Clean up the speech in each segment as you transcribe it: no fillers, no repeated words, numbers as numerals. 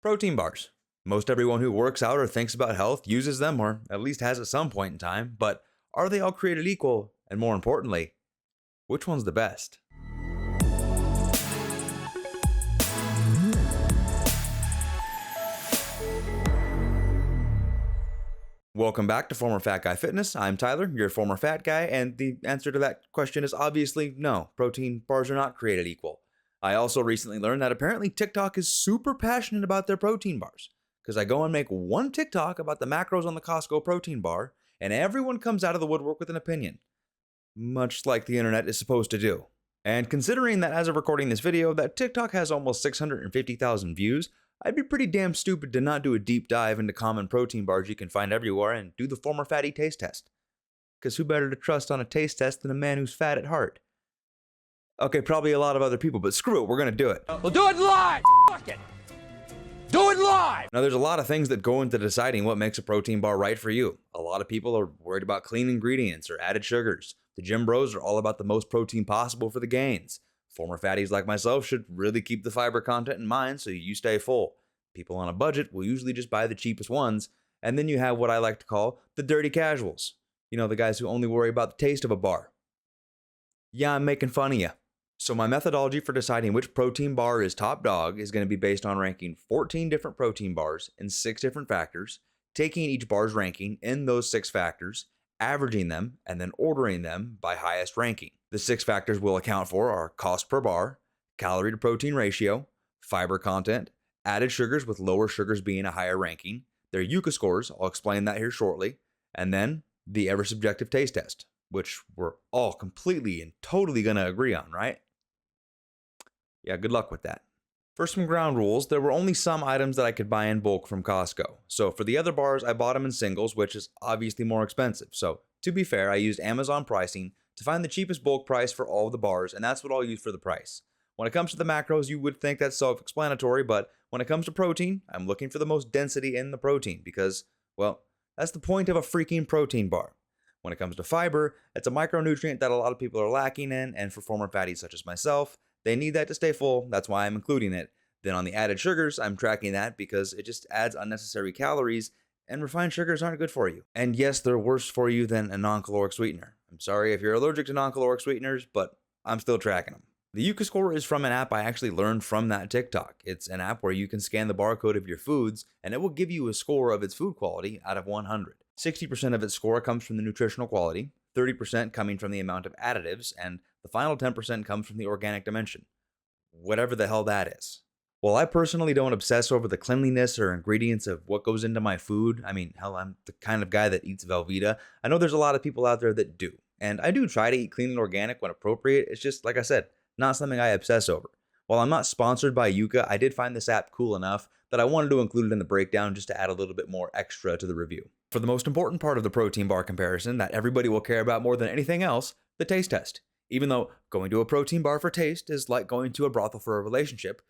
Protein bars. Most everyone who works out or thinks about health uses them, or at least has at some point in time, but are they all created equal? And more importantly, which one's the best? Welcome back to Former Fat Guy Fitness. I'm Tyler, your former fat guy, and the answer to that question is obviously no. Protein bars are not created equal. I also recently learned that apparently TikTok is super passionate about their protein bars, because I go and make one TikTok about the macros on the Costco protein bar, and everyone comes out of the woodwork with an opinion, much like the internet is supposed to do. And considering that as of recording this video, that TikTok has almost 650,000 views, I'd be pretty damn stupid to not do a deep dive into common protein bars you can find everywhere and do the former fatty taste test. Because who better to trust on a taste test than a man who's fat at heart? Okay, probably a lot of other people, but screw it, we're gonna do it. We'll do it live! Fuck it! Do it live! Now, there's a lot of things that go into deciding what makes a protein bar right for you. A lot of people are worried about clean ingredients or added sugars. The gym bros are all about the most protein possible for the gains. Former fatties like myself should really keep the fiber content in mind so you stay full. People on a budget will usually just buy the cheapest ones, and then you have what I like to call the dirty casuals. You know, the guys who only worry about the taste of a bar. Yeah, I'm making fun of you. So my methodology for deciding which protein bar is top dog is going to be based on ranking 14 different protein bars in 6 different factors, taking each bar's ranking in those 6 factors, averaging them, and then ordering them by highest ranking. The 6 factors we'll account for are cost per bar, calorie to protein ratio, fiber content, added sugars with lower sugars being a higher ranking, their Yuka scores, I'll explain that here shortly, and then the ever subjective taste test, which we're all completely and totally going to agree on, right? Yeah, good luck with that. For some ground rules, there were only some items that I could buy in bulk from Costco. So for the other bars, I bought them in singles, which is obviously more expensive. So to be fair, I used Amazon pricing to find the cheapest bulk price for all of the bars, and that's what I'll use for the price. When it comes to the macros, you would think that's self-explanatory, but when it comes to protein, I'm looking for the most density in the protein because, well, that's the point of a freaking protein bar. When it comes to fiber, it's a micronutrient that a lot of people are lacking in, and for former fatties such as myself, they need that to stay full. That's why I'm including it. Then on the added sugars, I'm tracking that because it just adds unnecessary calories, and refined sugars aren't good for you. And yes, they're worse for you than a non-caloric sweetener. I'm sorry if you're allergic to non-caloric sweeteners, but I'm still tracking them. The Yuka score is from an app I actually learned from that TikTok. It's an app where you can scan the barcode of your foods, and it will give you a score of its food quality out of 100. 60% of its score comes from the nutritional quality, 30% coming from the amount of additives, and the final 10% comes from the organic dimension. Whatever the hell that is. While I personally don't obsess over the cleanliness or ingredients of what goes into my food, I mean, hell, I'm the kind of guy that eats Velveeta. I know there's a lot of people out there that do. And I do try to eat clean and organic when appropriate. It's just, like I said, not something I obsess over. While I'm not sponsored by Yuka, I did find this app cool enough that I wanted to include it in the breakdown just to add a little bit more extra to the review. For the most important part of the protein bar comparison that everybody will care about more than anything else, the taste test. Even though going to a protein bar for taste is like going to a brothel for a relationship,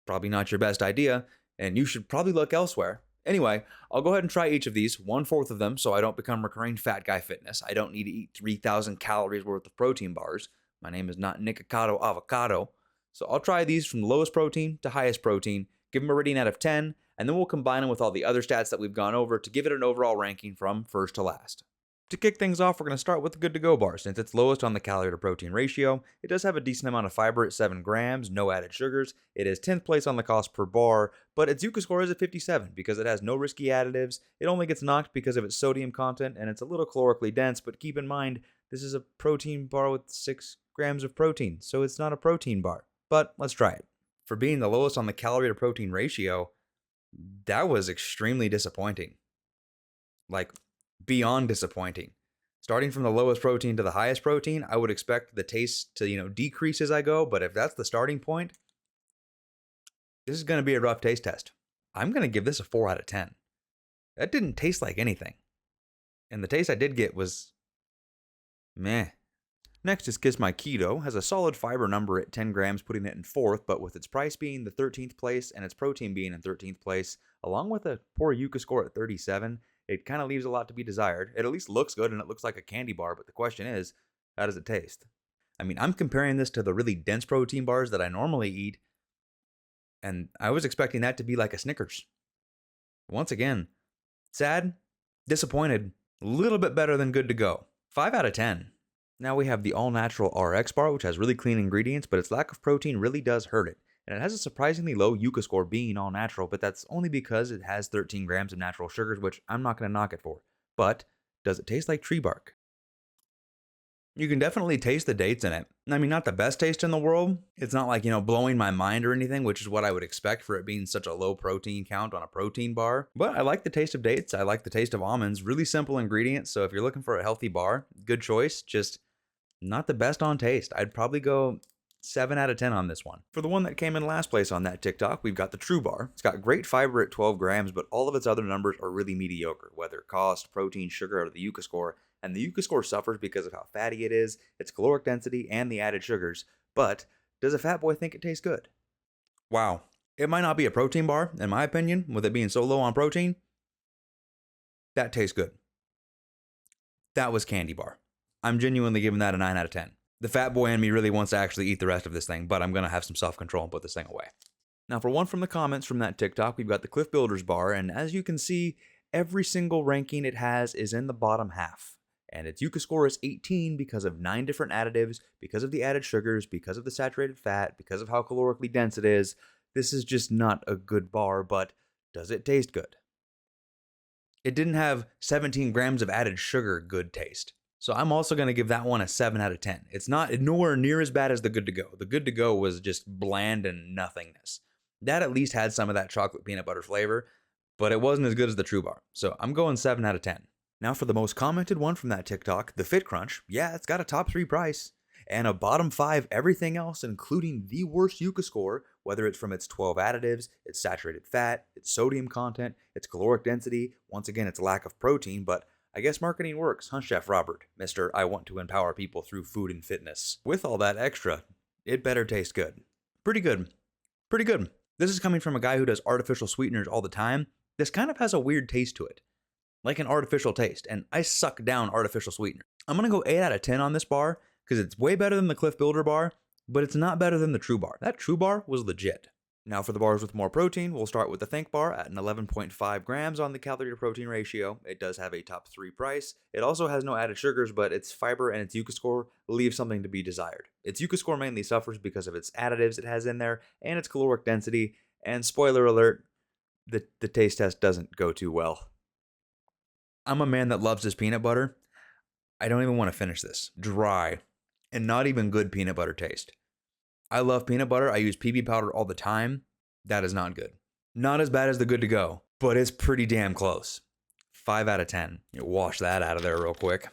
probably not your best idea, and you should probably look elsewhere. Anyway, I'll go ahead and try each of these, 1/4 of them, so I don't become recurring fat guy fitness. I don't need to eat 3,000 calories worth of protein bars. My name is not Nikocado Avocado. So I'll try these from the lowest protein to highest protein, give them a rating out of 10, and then we'll combine them with all the other stats that we've gone over to give it an overall ranking from first to last. To kick things off, we're going to start with the Good To Go bar. Since it's lowest on the calorie to protein ratio, it does have a decent amount of fiber at 7 grams, no added sugars. It is 10th place on the cost per bar, but its Yuka score is at 57 because it has no risky additives. It only gets knocked because of its sodium content, and it's a little calorically dense, but keep in mind, this is a protein bar with 6 grams of protein, so it's not a protein bar. But let's try it. For being the lowest on the calorie to protein ratio, that was extremely disappointing. Like, beyond disappointing. Starting from the lowest protein to the highest protein, I would expect the taste to, decrease as I go, but if that's the starting point, this is going to be a rough taste test. I'm going to give this a 4 out of 10. That didn't taste like anything. And the taste I did get was meh. Next is Kiss My Keto, has a solid fiber number at 10 grams, putting it in 4th, but with its price being the 13th place and its protein being in 13th place, along with a poor Yuka score at 37, it kind of leaves a lot to be desired. It at least looks good and it looks like a candy bar, but the question is, how does it taste? I mean, I'm comparing this to the really dense protein bars that I normally eat, And I was expecting that to be like a Snickers. Once again, sad, disappointed, a little bit better than good to go. 5 out of 10. Now we have the all-natural RX bar, which has really clean ingredients, but its lack of protein really does hurt it. And it has a surprisingly low Yuka score being all natural, but that's only because it has 13 grams of natural sugars, which I'm not going to knock it for. But does it taste like tree bark? You can definitely taste the dates in it. I mean, not the best taste in the world. It's not like, blowing my mind or anything, which is what I would expect for it being such a low protein count on a protein bar. But I like the taste of dates. I like the taste of almonds. Really simple ingredients. So if you're looking for a healthy bar, good choice. Just not the best on taste. I'd probably go 7 out of 10 on this one. For the one that came in last place on that TikTok, we've got the True Bar. It's got great fiber at 12 grams, but all of its other numbers are really mediocre, whether cost, protein, sugar, or the Yuka score. And the Yuka score suffers because of how fatty it is, its caloric density, and the added sugars. But does a fat boy think it tastes good? Wow. It might not be a protein bar, in my opinion, with it being so low on protein. That tastes good. That was candy bar. I'm genuinely giving that a 9 out of 10. The fat boy in me really wants to actually eat the rest of this thing, but I'm going to have some self-control and put this thing away. Now, for one from the comments from that TikTok, we've got the Cliff Builders bar, and as you can see, every single ranking it has is in the bottom half. And its Yuka score is 18 because of 9 different additives, because of the added sugars, because of the saturated fat, because of how calorically dense it is. This is just not a good bar, but does it taste good? It didn't have 17 grams of added sugar good taste. So I'm also going to give that one a 7 out of 10. It's nowhere near as bad as the Good to Go. The Good to Go was just bland and nothingness. That at least had some of that chocolate peanut butter flavor, but it wasn't as good as the True Bar. So I'm going 7 out of 10. Now for the most commented one from that TikTok, the Fit Crunch. Yeah, it's got a top 3 price and a bottom 5 everything else, including the worst Yuka score, whether it's from its 12 additives, its saturated fat, its sodium content, its caloric density, once again, its lack of protein, but I guess marketing works, huh, Chef Robert? Mr. I want to empower people through food and fitness. With all that extra, it better taste good. Pretty good. Pretty good. This is coming from a guy who does artificial sweeteners all the time. This kind of has a weird taste to it. Like an artificial taste, and I suck down artificial sweetener. I'm going to go 8 out of 10 on this bar, because it's way better than the Cliff Builder bar, but it's not better than the True Bar. That True Bar was legit. Now for the bars with more protein, we'll start with the Think Bar at an 11.5 grams on the calorie to protein ratio. It does have a top 3 price. It also has no added sugars, but its fiber and its Yuka score leave something to be desired. Its Yuka score mainly suffers because of its additives it has in there and its caloric density, and spoiler alert, the taste test doesn't go too well. I'm a man that loves his peanut butter. I don't even want to finish this. Dry and not even good peanut butter taste. I love peanut butter. I use PB powder all the time. That is not good. Not as bad as the Good to Go, but it's pretty damn close. 5 out of 10. Wash that out of there real quick.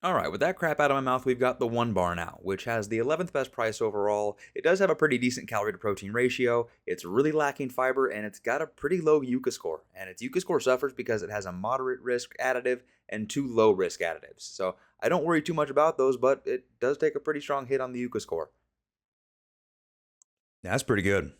Alright, with that crap out of my mouth, we've got the One Bar now, which has the 11th best price overall. It does have a pretty decent calorie to protein ratio. It's really lacking fiber, and it's got a pretty low Yuka score. And its Yuka score suffers because it has a moderate risk additive and 2 low risk additives. So I don't worry too much about those, but it does take a pretty strong hit on the Yuka score. That's pretty good.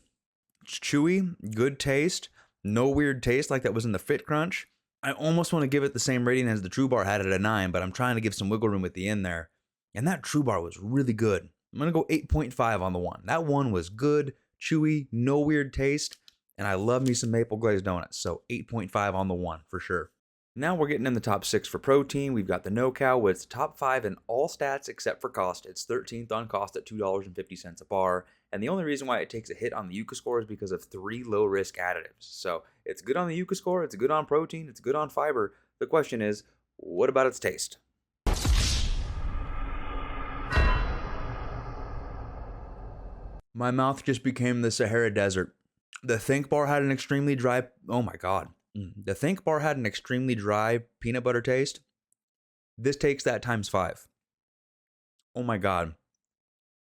It's chewy, good taste, no weird taste like that was in the Fit Crunch. I almost want to give it the same rating as the True Bar had at a 9, but I'm trying to give some wiggle room at the end there. And that True Bar was really good. I'm going to go 8.5 on the one. That one was good, chewy, no weird taste, and I love me some maple glazed donuts, so 8.5 on the one for sure. Now we're getting in the top 6 for protein. We've got the No Cow with its top 5 in all stats except for cost. It's 13th on cost at $2.50 a bar. And the only reason why it takes a hit on the Yuka score is because of 3 low-risk additives. So it's good on the Yuka score, it's good on protein, it's good on fiber. The question is, what about its taste? My mouth just became the Sahara Desert. The Think Bar had an extremely dry... Oh my god. The Think Bar had an extremely dry peanut butter taste. This takes that times 5. Oh my god.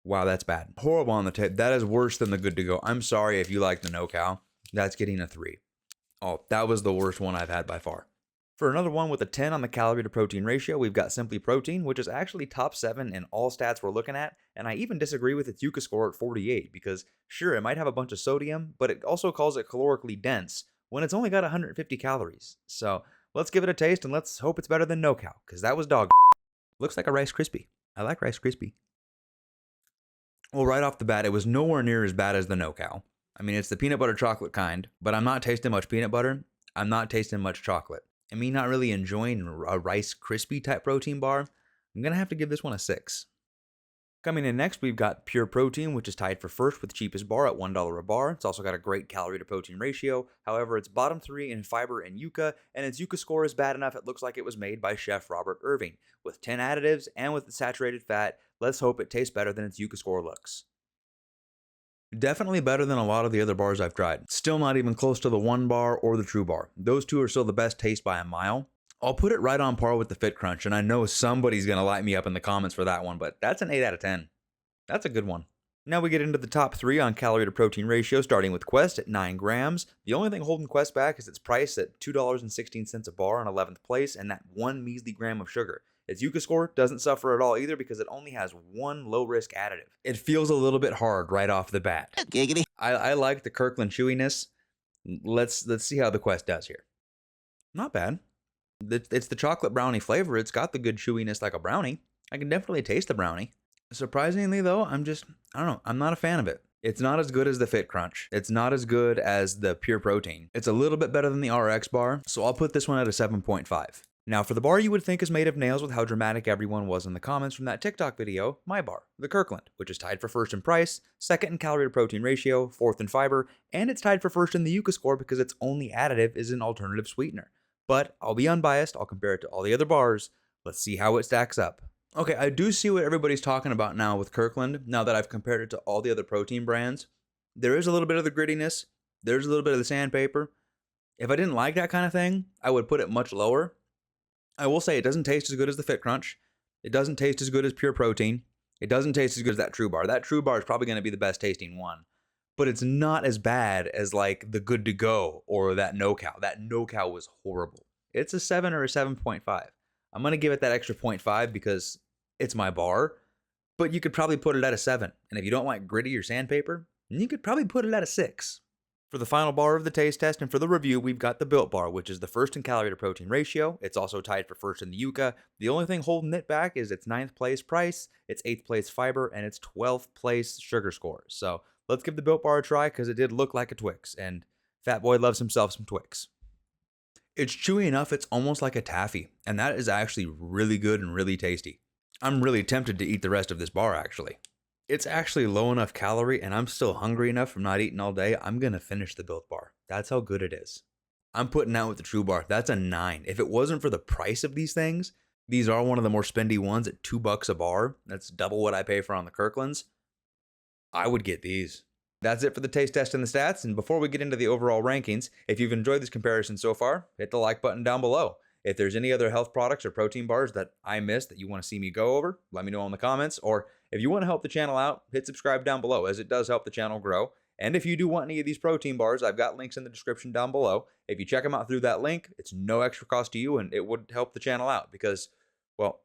Wow, that's bad. Horrible on the taste. That is worse than the Good to Go. I'm sorry if you like the No Cow. That's getting a 3. Oh, that was the worst one I've had by far. For another one with a 10 on the calorie to protein ratio, we've got Simply Protein, which is actually top 7 in all stats we're looking at, and I even disagree with its Yuka score at 48, because sure, it might have a bunch of sodium, but it also calls it calorically dense, when it's only got 150 calories. So let's give it a taste, and let's hope it's better than No Cow, because that was dog. Looks like a Rice Krispie. I like Rice Krispie. Well, right off the bat, it was nowhere near as bad as the No Cow. I mean, it's the peanut butter chocolate kind, but I'm not tasting much peanut butter. I'm not tasting much chocolate. And me not really enjoying a Rice Krispie type protein bar, I'm going to have to give this one a 6. Coming in next, we've got Pure Protein, which is tied for first with the cheapest bar at $1 a bar. It's also got a great calorie to protein ratio. However, it's bottom 3 in fiber and yuca, and its yuca score is bad enough it looks like it was made by Chef Robert Irving. With 10 additives and with the saturated fat, let's hope it tastes better than its yuca score looks. Definitely better than a lot of the other bars I've tried. Still not even close to the One Bar or the True Bar. Those two are still the best taste by a mile. I'll put it right on par with the Fit Crunch, and I know somebody's going to light me up in the comments for that one, but that's an 8 out of 10. That's a good one. Now we get into the top 3 on calorie to protein ratio, starting with Quest at 9 grams. The only thing holding Quest back is its price at $2.16 a bar in 11th place, and that 1 measly gram of sugar. Its yuca score doesn't suffer at all either because it only has 1 low-risk additive. It feels a little bit hard right off the bat. Giggity. I like the Kirkland chewiness. Let's see how the Quest does here. Not bad. It's the chocolate brownie flavor. It's got the good chewiness like a brownie. I can definitely taste the brownie. Surprisingly though, I don't know, I'm not a fan of it. It's not as good as the Fit Crunch. It's not as good as the Pure Protein. It's a little bit better than the RX bar, so I'll put this one at a 7.5. Now for the bar you would think is made of nails with how dramatic everyone was in the comments from that TikTok video, my bar, the Kirkland, which is tied for first in price, second in calorie to protein ratio, fourth in fiber, and it's tied for first in the yuca score because its only additive is an alternative sweetener. But I'll be unbiased, I'll compare it to all the other bars, let's see how it stacks up. Okay, I do see what everybody's talking about now with Kirkland, now that I've compared it to all the other protein brands. There is a little bit of the grittiness, there's a little bit of the sandpaper. If I didn't like that kind of thing, I would put it much lower. I will say it doesn't taste as good as the Fit Crunch. It doesn't taste as good as Pure Protein. It doesn't taste as good as that True Bar. That True Bar is probably going to be the best tasting one. But it's not as bad as like the Good to Go or that No Cow. That No Cow was horrible. It's a 7 or a 7.5. I'm going to give it that extra 0.5 because it's my bar. But you could probably put it at a 7. And if you don't like gritty or sandpaper, you could probably put it at a 6. For the final bar of the taste test and for the review, we've got the Built Bar, which is the first in calorie to protein ratio. It's also tied for first in the yuca. The only thing holding it back is its 9th place price, its 8th place fiber, and its 12th place sugar score. So let's give the Built Bar a try because it did look like a Twix, and Fat Boy loves himself some Twix. It's chewy enough, it's almost like a taffy, and that is actually really good and really tasty. I'm really tempted to eat the rest of this bar, actually. It's actually low enough calorie, and I'm still hungry enough from not eating all day. I'm going to finish the Built Bar. That's how good it is. I'm putting out with the True Bar. That's a 9. If it wasn't for the price of these things, these are one of the more spendy ones at $2 a bar. That's double what I pay for on the Kirklands. I would get these. That's it for the taste test and the stats. And before we get into the overall rankings, if you've enjoyed this comparison so far, hit the like button down below. If there's any other health products or protein bars that I missed that you want to see me go over, let me know in the comments. Or if you want to help the channel out, hit subscribe down below as it does help the channel grow. And if you do want any of these protein bars, I've got links in the description down below. If you check them out through that link, it's no extra cost to you and it would help the channel out because, well,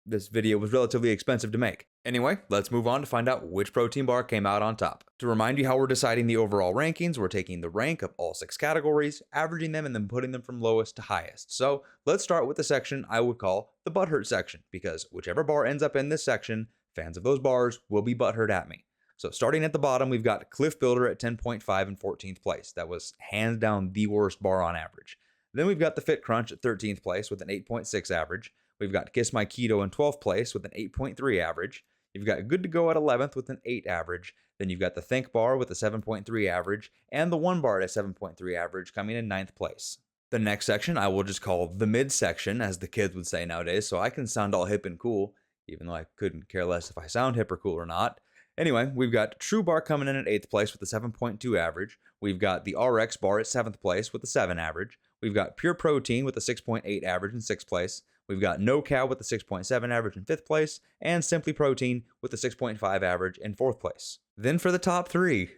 this video was relatively expensive to make. Anyway, let's move on to find out which protein bar came out on top. To remind you how we're deciding the overall rankings, we're taking the rank of all 6 categories, averaging them, and then putting them from lowest to highest. So let's start with the section I would call the butthurt section, because whichever bar ends up in this section, fans of those bars will be butthurt at me. So starting at the bottom, we've got Cliff Builder at 10.5 in 14th place. That was hands down the worst bar on average. Then we've got the Fit Crunch at 13th place with an 8.6 average. We've got Kiss My Keto in 12th place with an 8.3 average. You've got Good to Go at 11th with an 8 average. Then you've got the Think Bar with a 7.3 average, and the One Bar at a 7.3 average coming in 9th place. The next section I will just call the mid section, as the kids would say nowadays, so I can sound all hip and cool, even though I couldn't care less if I sound hip or cool or not. Anyway, we've got True Bar coming in at 8th place with a 7.2 average. We've got the RX Bar at 7th place with a 7 average. We've got Pure Protein with a 6.8 average in 6th place. We've got No Cow with a 6.7 average in 5th place, and Simply Protein with a 6.5 average in 4th place. Then for the top 3.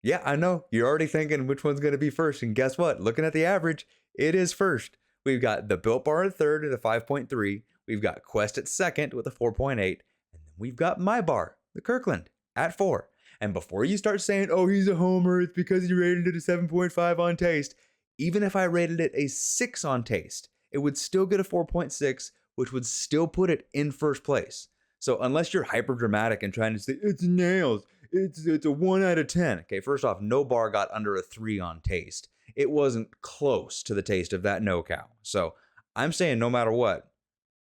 Yeah, I know, you're already thinking which one's going to be first, and guess what? Looking at the average, it is first. We've got the Built Bar at 3rd at a 5.3. We've got Quest at 2nd with a 4.8. And then we've got my bar, the Kirkland, at 4. And before you start saying, oh, he's a homer, it's because you rated it a 7.5 on taste, even if I rated it a 6 on taste, it would still get a 4.6, which would still put it in first place. So unless you're hyper dramatic and trying to say, it's nails, it's a 1 out of 10. Okay, first off, no bar got under a 3 on taste. It wasn't close to the taste of that no cow. So I'm saying no matter what,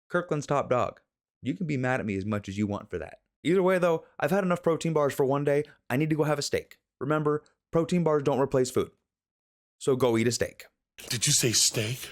Kirkland's top dog. You can be mad at me as much as you want for that. Either way though, I've had enough protein bars for one day. I need to go have a steak. Remember, protein bars don't replace food. So go eat a steak. Did you say steak?